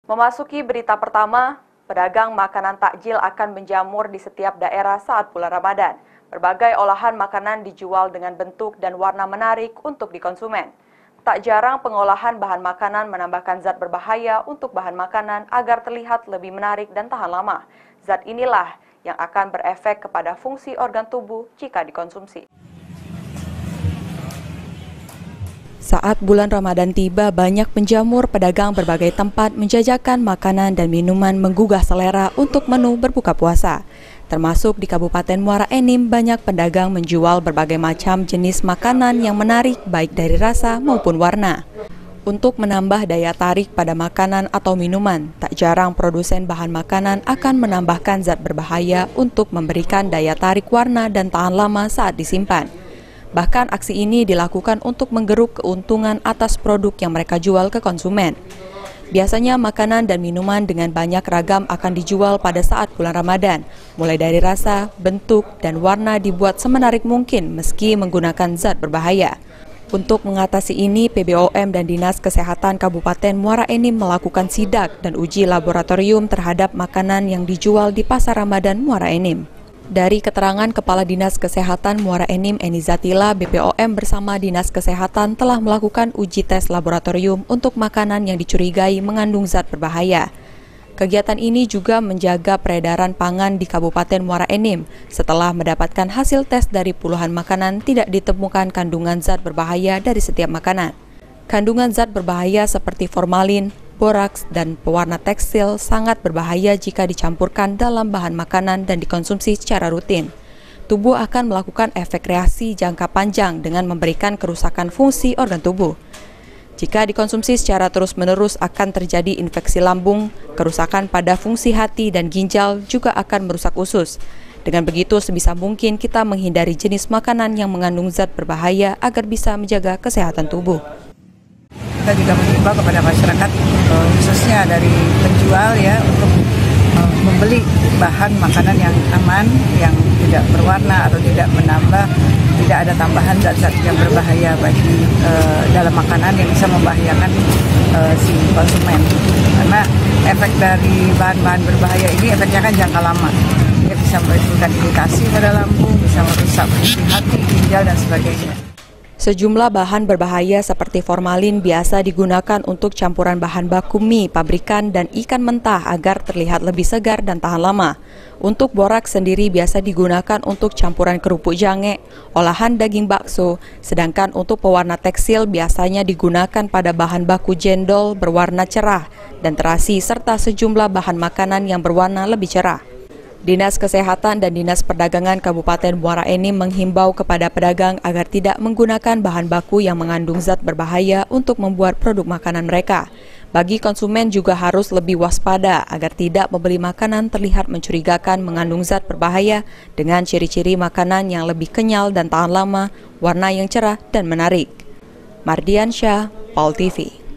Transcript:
Memasuki berita pertama, pedagang makanan takjil akan menjamur di setiap daerah saat bulan Ramadan. Berbagai olahan makanan dijual dengan bentuk dan warna menarik untuk dikonsumen. Tak jarang pengolahan bahan makanan menambahkan zat berbahaya untuk bahan makanan agar terlihat lebih menarik dan tahan lama. Zat inilah yang akan berefek kepada fungsi organ tubuh jika dikonsumsi. Saat bulan Ramadan tiba, banyak penjamur pedagang berbagai tempat menjajakan makanan dan minuman menggugah selera untuk menu berbuka puasa. Termasuk di Kabupaten Muara Enim, banyak pedagang menjual berbagai macam jenis makanan yang menarik baik dari rasa maupun warna. Untuk menambah daya tarik pada makanan atau minuman, tak jarang produsen bahan makanan akan menambahkan zat berbahaya untuk memberikan daya tarik warna dan tahan lama saat disimpan. Bahkan aksi ini dilakukan untuk menggeruk keuntungan atas produk yang mereka jual ke konsumen. Biasanya makanan dan minuman dengan banyak ragam akan dijual pada saat bulan Ramadan. Mulai dari rasa, bentuk, dan warna dibuat semenarik mungkin meski menggunakan zat berbahaya. Untuk mengatasi ini, PBOM dan Dinas Kesehatan Kabupaten Muara Enim melakukan sidak dan uji laboratorium terhadap makanan yang dijual di Pasar Ramadan Muara Enim. Dari keterangan Kepala Dinas Kesehatan Muara Enim Eni Zatila, BPOM bersama Dinas Kesehatan telah melakukan uji tes laboratorium untuk makanan yang dicurigai mengandung zat berbahaya. Kegiatan ini juga menjaga peredaran pangan di Kabupaten Muara Enim. Setelah mendapatkan hasil tes dari puluhan makanan, tidak ditemukan kandungan zat berbahaya dari setiap makanan. Kandungan zat berbahaya seperti formalin, boraks, dan pewarna tekstil sangat berbahaya jika dicampurkan dalam bahan makanan dan dikonsumsi secara rutin. Tubuh akan melakukan efek reaksi jangka panjang dengan memberikan kerusakan fungsi organ tubuh. Jika dikonsumsi secara terus-menerus akan terjadi infeksi lambung, kerusakan pada fungsi hati dan ginjal juga akan merusak usus. Dengan begitu, sebisa mungkin kita menghindari jenis makanan yang mengandung zat berbahaya agar bisa menjaga kesehatan tubuh. Kita juga mengimbau kepada masyarakat, khususnya dari penjual ya, untuk membeli bahan makanan yang aman, yang tidak berwarna atau tidak menambah, tidak ada tambahan zat-zat yang berbahaya bagi dalam makanan yang bisa membahayakan si konsumen. Karena efek dari bahan-bahan berbahaya ini efeknya kan jangka lama. Dia bisa menimbulkan iritasi pada lambung, bisa merusak fungsi hati, ginjal dan sebagainya. Sejumlah bahan berbahaya seperti formalin biasa digunakan untuk campuran bahan baku mie, pabrikan, dan ikan mentah agar terlihat lebih segar dan tahan lama. Untuk boraks sendiri biasa digunakan untuk campuran kerupuk jange, olahan daging bakso, sedangkan untuk pewarna tekstil biasanya digunakan pada bahan baku jendol berwarna cerah dan terasi serta sejumlah bahan makanan yang berwarna lebih cerah. Dinas Kesehatan dan Dinas Perdagangan Kabupaten Muara Enim menghimbau kepada pedagang agar tidak menggunakan bahan baku yang mengandung zat berbahaya untuk membuat produk makanan mereka. Bagi konsumen juga harus lebih waspada agar tidak membeli makanan terlihat mencurigakan mengandung zat berbahaya dengan ciri-ciri makanan yang lebih kenyal dan tahan lama, warna yang cerah dan menarik. Mardiansyah, PAL TV.